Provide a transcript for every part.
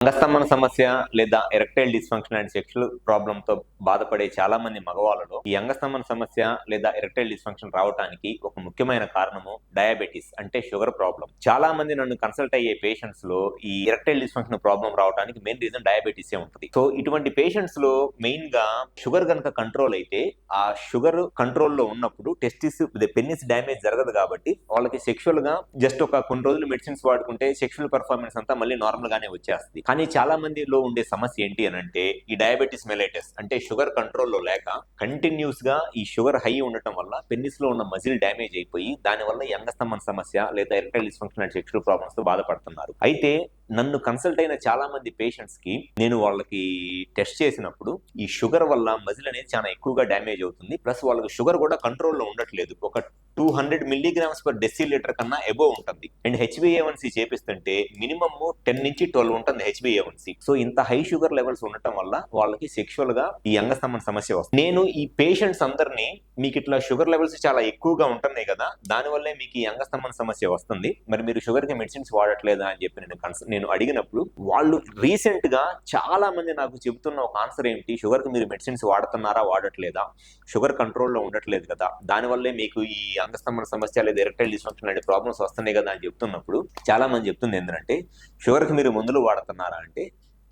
అంగస్తంభన సమస్య లేదా erectile dysfunction and sexual problem తో బాధపడే చాలా మంది మగవాళ్ళలో ఈ అంగస్తంభన సమస్య లేదా ఎరెక్టైల్ డిస్ఫంక్షన్ రావడానికి ఒక ముఖ్యమైన కారణము డయాబెటీస్ అంటే షుగర్ ప్రాబ్లం. చాలా మంది నన్ను కన్సల్ట్ అయ్యే పేషెంట్స్ లో ఈ ఎరెక్టైల్ డిస్ఫంక్షన్ ప్రాబ్లం రావడానికి మెయిన్ రీజన్ డయాబెటీస్ ఉంటుంది. సో ఇటువంటి పేషెంట్స్ లో మెయిన్ గా షుగర్ కనుక కంట్రోల్ అయితే ఆ షుగర్ కంట్రోల్ లో ఉన్నప్పుడు టెస్టిస్ పెన్నిస్ డ్యామేజ్ జరగదు కాబట్టి వాళ్ళకి సెక్షువల్ గా జస్ట్ ఒక కొన్ని రోజులు మెడిసిన్స్ వాడుకుంటే సెక్షువల్ పర్ఫార్మెన్స్ అంతా మళ్ళీ నార్మల్ గానే వచ్చేస్తుంది. కానీ చాలా మందిలో ఉండే సమస్య ఏంటి అని అంటే ఈ డయాబెటిస్ మెలైటస్ అంటే షుగర్ కంట్రోల్లో లేక కంటిన్యూస్ గా ఈ షుగర్ హై ఉండటం వల్ల పెన్నిస్ లో ఉన్న మజిల్ డ్యామేజ్ అయిపోయి దానివల్ల ఈ అంగస్తంభన సమస్య లేదా erectile dysfunction and sexual problems తో బాధపడుతున్నారు. అయితే నన్ను కన్సల్ట్ అయిన చాలా మంది పేషెంట్స్ కి నేను వాళ్ళకి టెస్ట్ చేసినప్పుడు ఈ షుగర్ వల్ల మజిల్ అనేది చాలా ఎక్కువగా డ్యామేజ్ అవుతుంది, ప్లస్ వాళ్ళకి షుగర్ కూడా కంట్రోల్లో ఉండట్లేదు. ఒక 200 మిల్లీగ్రామ్స్ పర్ డెసిలీటర్ కన్నా అబోవ్ ఉంటుంది. అండ్ HbA1c చేపిస్తుంటే మినిమమ్ 10 నుంచి 12 ఉంటుంది HbA1c. సో ఇంత హై షుగర్ లెవెల్స్ ఉండటం వల్ల వాళ్ళకి సెక్షువల్ గా ఈ అంగస్తంభన సమస్య వస్తుంది. నేను ఈ పేషెంట్స్ అందరినీ మీకు ఇట్లా షుగర్ లెవెల్స్ చాలా ఎక్కువగా ఉంటున్నాయి కదా, దానివల్లే మీకు ఈ అంగస్తంభన సమస్య వస్తుంది, మరి మీరు షుగర్ కి మెడిసిన్స్ వాడట్లేదా అని చెప్పి నేను అడిగినప్పుడు వాళ్ళు రీసెంట్ గా చాలా మంది నాకు చెబుతున్న ఒక ఆన్సర్ ఏంటి, షుగర్ కి మీరు మెడిసిన్స్ వాడుతున్నారా వాడట్లేదా, షుగర్ కంట్రోల్లో ఉండట్లేదు కదా, దానివల్లే మీకు ఈ అంగస్తంభన సమస్య లేదా ఎరెక్టైల్ డిస్ఫంక్షన్ అనే ప్రాబ్లమ్స్ వస్తున్నాయి కదా అని చెప్తున్నప్పుడు చాలా మంది చెప్తుంది ఏంటంటే షుగర్ కి మీరు మందులు వాడుతున్నారా అంటే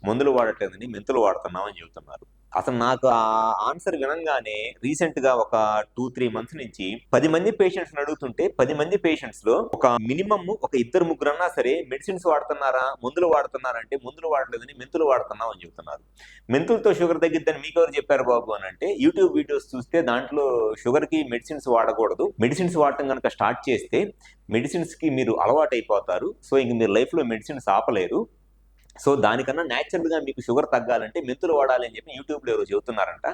మందులు వాడట్లేదని మెంతులు వాడుతున్నాం అని చెబుతున్నారు. అసలు నాకు ఆ ఆన్సర్ వినంగానే రీసెంట్ గా ఒక 2-3 మంత్స్ నుంచి 10 మంది పేషెంట్స్ అడుగుతుంటే 10 మంది పేషెంట్స్ లో ఒక మినిమమ్ ఒక 2-3 అన్నా సరే మెడిసిన్స్ వాడుతున్నారా మందులు వాడుతున్నారా అంటే మందులు వాడలేదని మెంతులు వాడుతున్నాం అని చెప్తున్నారు. మెంతులతో షుగర్ తగ్గిద్దని మీకు ఎవరు చెప్పారు బాబు అని అంటే యూట్యూబ్ వీడియోస్ చూస్తే దాంట్లో షుగర్ కి మెడిసిన్స్ వాడకూడదు, మెడిసిన్స్ వాడటం కనుక స్టార్ట్ చేస్తే మెడిసిన్స్ కి మీరు అలవాటు అయిపోతారు, సో ఇంక మీరు లైఫ్ లో మెడిసిన్స్ ఆపలేరు, సో దానికన్నా న్యాచురల్ గా మీకు షుగర్ తగ్గాలంటే మెంతులు వాడాలి అని చెప్పి యూట్యూబ్లో ఎవరు చెబుతున్నారంట.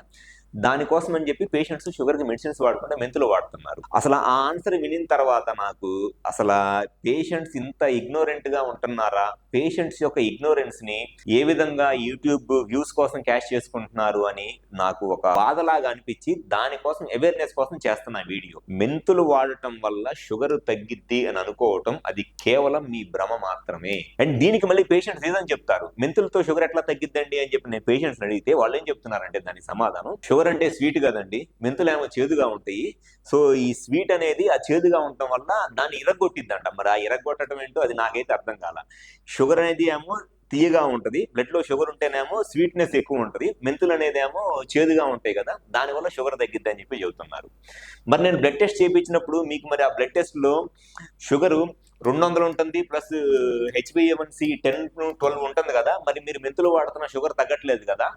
దానికోసం అని చెప్పి పేషెంట్స్ షుగర్ కి మెడిసిన్స్ వాడకుండా మెంతులు వాడుతున్నారు. అసలు ఆ ఆన్సర్ వినిన తర్వాత నాకు అసలు పేషెంట్స్ ఇంత ఇగ్నోరెంట్ గా ఉంటున్నారా, పేషెంట్స్ యొక్క ఇగ్నోరెన్స్ ని ఏ విధంగా యూట్యూబ్ వ్యూస్ కోసం క్యాష్ చేసుకుంటున్నారు అని నాకు ఒక బాధలాగా అనిపించి దానికోసం అవేర్నెస్ కోసం చేస్తున్న వీడియో. మెంతులు వాడటం వల్ల షుగర్ తగ్గిద్ది అని అనుకోవటం అది కేవలం మీ భ్రమ మాత్రమే. అండ్ దీనికి మళ్ళీ పేషెంట్స్ ఏదని చెప్తారు, మెంతులతో షుగర్ ఎట్లా తగ్గిద్దండి అని చెప్పి నేను పేషెంట్స్ అడిగితే వాళ్ళు ఏం చెప్తున్నారంటే దానికి సమాధానం, షుగర్ అంటే స్వీట్ కదండి, మెంతులు ఏమో చేదుగా ఉంటాయి, సో ఈ స్వీట్ అనేది ఆ చేదుగా ఉండటం వల్ల దాన్ని ఇరగొట్టిద్దంట. మరి ఆ ఇరగొట్టడం ఏంటో అది నాకైతే అర్థం కాల. షుగర్ అనేది ఏమో తీయగా ఉంటుంది, బ్లడ్ లో షుగర్ ఉంటేనేమో స్వీట్నెస్ ఎక్కువ ఉంటుంది, మెంతులు అనేది ఏమో చేదుగా ఉంటాయి కదా, దానివల్ల షుగర్ తగ్గిద్ది అని చెప్పి చెబుతున్నారు. మరి నేను బ్లడ్ టెస్ట్ చేయించినప్పుడు మీకు మరి ఆ బ్లడ్ టెస్ట్ లో షుగరు 200 ఉంటుంది, ప్లస్ HbA1c 10-12 ఉంటుంది కదా, మరి మీరు మెంతులు వాడుతున్న షుగర్ తగ్గట్లేదు కదా,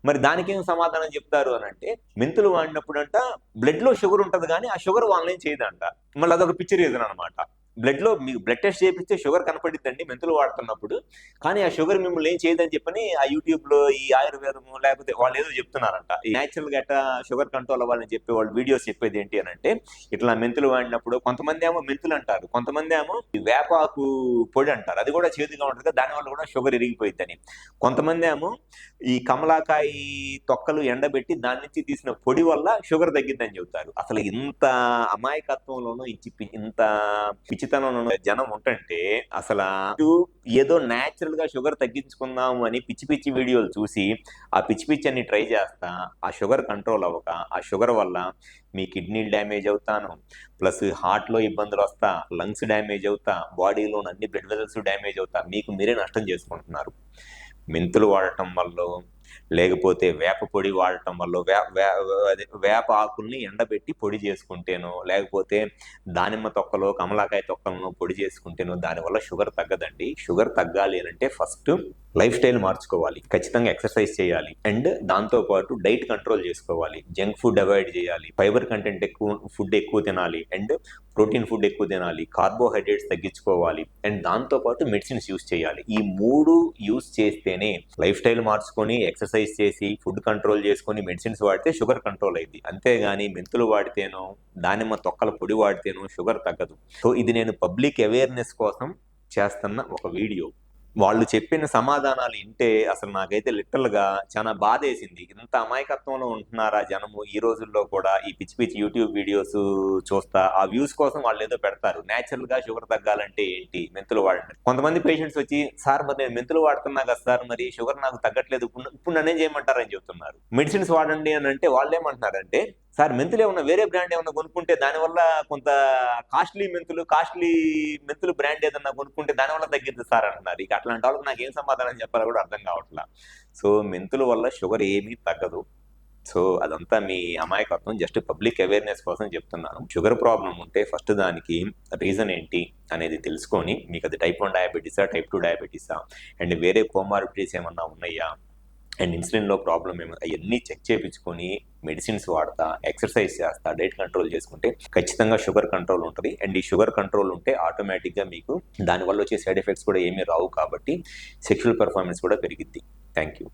మరి దానికేం సమాధానం చెప్తారు అని అంటే మెంతులు వాడినప్పుడు అంట బ్లడ్ లో షుగర్ ఉంటుంది కానీ ఆ షుగర్ వాళ్ళేం చేయదంట. మళ్ళీ అదొక పిచ్చి రీజన్ అనమాట. బ్లడ్ లో మీకు బ్లడ్ టెస్ట్ చేపిస్తే షుగర్ కనపడిద్దండి మెంతులు వాడుతున్నప్పుడు, కానీ ఆ షుగర్ మిమ్మల్ని ఏం చేయదని చెప్పని ఆ యూట్యూబ్ లో ఈ ఆయుర్వేదము లేకపోతే వాళ్ళు ఏదో చెప్తున్నారంట. న్యాచురల్ గా ఎట్లా షుగర్ కంట్రోల్ అవ్వాలని చెప్పి వాళ్ళు వీడియోస్ చెప్పేది ఏంటి అని అంటే ఇట్లా మెంతులు వాడినప్పుడు కొంతమంది ఏమో మెంతులు అంటారు, కొంతమంది ఏమో వేపాకు పొడి అంటారు, అది కూడా చేదుగా ఉంటుంది కదా, దానివల్ల కూడా షుగర్ ఇరిగిపోయిద్దని, కొంతమంది ఏమో ఈ కమలాకాయ తొక్కలు ఎండబెట్టి దాని నుంచి తీసిన పొడి వల్ల షుగర్ తగ్గిద్దని చెబుతారు. అసలు ఇంత అమాయకత్వంలోనూ ఇంత పిచ్చితనంలో జనం ఉంటుంటే అసలు ఏదో న్యాచురల్ గా షుగర్ తగ్గించుకుందాము అని పిచ్చి పిచ్చి వీడియోలు చూసి ఆ పిచ్చి అన్ని ట్రై చేస్తా ఆ షుగర్ కంట్రోల్ అవ్వక ఆ షుగర్ వల్ల మీ కిడ్నీలు డ్యామేజ్ అవుతాను, ప్లస్ హార్ట్ లో ఇబ్బందులు వస్తా, లంగ్స్ డ్యామేజ్ అవుతా, బాడీలో అన్ని బ్లడ్ వెజల్స్ డ్యామేజ్ అవుతా, మీకు మీరే నష్టం చేసుకుంటున్నారు. మెంతులు వాడటం వల్ల లేకపోతే వేప పొడి వాడటం వల్ల వేప ఆకుల్ని ఎండబెట్టి పొడి చేసుకుంటేనో లేకపోతే దానిమ్మ తొక్కలో కమలాకాయ తొక్కలను పొడి చేసుకుంటేనో దానివల్ల షుగర్ తగ్గదండి. షుగర్ తగ్గాలి అంటే ఫస్ట్ లైఫ్ స్టైల్ మార్చుకోవాలి, ఖచ్చితంగా ఎక్సర్సైజ్ చేయాలి, అండ్ దాంతో పాటు డైట్ కంట్రోల్ చేసుకోవాలి, జంక్ ఫుడ్ అవాయిడ్ చేయాలి, ఫైబర్ కంటెంట్ ఎక్కువ తినాలి, అండ్ ప్రోటీన్ ఫుడ్ ఎక్కువ తినాలి, కార్బోహైడ్రేట్స్ తగ్గించుకోవాలి, అండ్ దాంతో పాటు మెడిసిన్స్ యూస్ చేయాలి. ఈ 3 యూస్ చేస్తేనే లైఫ్ స్టైల్ మార్చుకొని ఎక్సర్సైజ్ చేసి ఫుడ్ కంట్రోల్ చేసుకొని మెడిసిన్స్ వాడితే షుగర్ కంట్రోల్ అయింది. అంతేగాని మెంతులు వాడితేనో దానిమ్మ తొక్కల పొడి వాడితేనో షుగర్ తగ్గదు. సో ఇది నేను పబ్లిక్ అవేర్నెస్ కోసం చేస్తున్న ఒక వీడియో. వాళ్ళు చెప్పిన సమాధానాలు ఇంటే అసలు నాకైతే లిటరల్‌గా చాలా బాధేసింది. ఇంత అమాయకత్వంలో ఉంటున్నారా జనము ఈ రోజుల్లో కూడా ఈ పిచ్చి పిచ్చి యూట్యూబ్ వీడియోస్ చూస్తా, ఆ వ్యూస్ కోసం వాళ్ళేదో పెడతారు. నేచురల్‌గా షుగర్ తగ్గాలంటే ఏంటి? మెంతులు వాడండి. కొంతమంది పేషెంట్స్ వచ్చి, "సార్ మరి నేను మెంతులు వాడుతున్నా కదా సార్, మరి షుగర్ నాకు తగ్గట్లేదు. ఇప్పుడు నన్నేం చేయమంటారని" చెప్తున్నారు. మెడిసిన్స్ వాడండి అనంటే వాళ్ళేమంటున్నారంటే, "సార్ మెంతులేమన్నా వేరే బ్రాండ్ ఏమన్నా కొనుక్కుంటే దానివల్ల కొంత కాస్ట్‌లీ మెంతులు బ్రాండ్ ఏదన్నా కొనుక్కుంటే దానివల్ల తగ్గిద్ది సార్" అంటున్నారు. ఇక అట్లాంటి వాళ్ళకి నాకేం సమాధానం చెప్పాలో కూడా అర్థం కావట్లా. సో, మెంతుల వల్ల షుగర్ ఏమీ తగ్గదు. సో, అదంతా మీ అమాయకత్వం. జస్ట్ పబ్లిక్ అవేర్‌నెస్ కోసం చెప్తున్నాను. షుగర్ ప్రాబ్లమ్ ఉంటే ఫస్ట్ దానికి రీజన్ ఏంటి అనేది తెలుసుకొని, మీకది టైప్ 1 డయాబెటిసా, టైప్ 2 డయాబెటిసా, అండ్ వేరే కోమార్బిడిటీస్ ఏమన్నా ఉన్నాయా, అండ్ ఇన్సులిన్‌లో ప్రాబ్లమ్ అయన్నీ చెక్ చేపించుకొని, మెడిసిన్స్ వాడతా, ఎక్సర్సైజ్ చేస్తా, డైట్ కంట్రోల్ చేసుకుంటే ఖచ్చితంగా షుగర్ కంట్రోల్ ఉంటది. అండ్ ఈ షుగర్ కంట్రోల్ ఉంటే ఆటోమేటిక్‌గా మీకు దానివల్ల వచ్చే సైడ్ ఎఫెక్ట్స్ కూడా ఏమీ రావు కాబట్టి సెక్షువల్ పెర్ఫార్మెన్స్ కూడా పెరిగిద్ది. Thank you.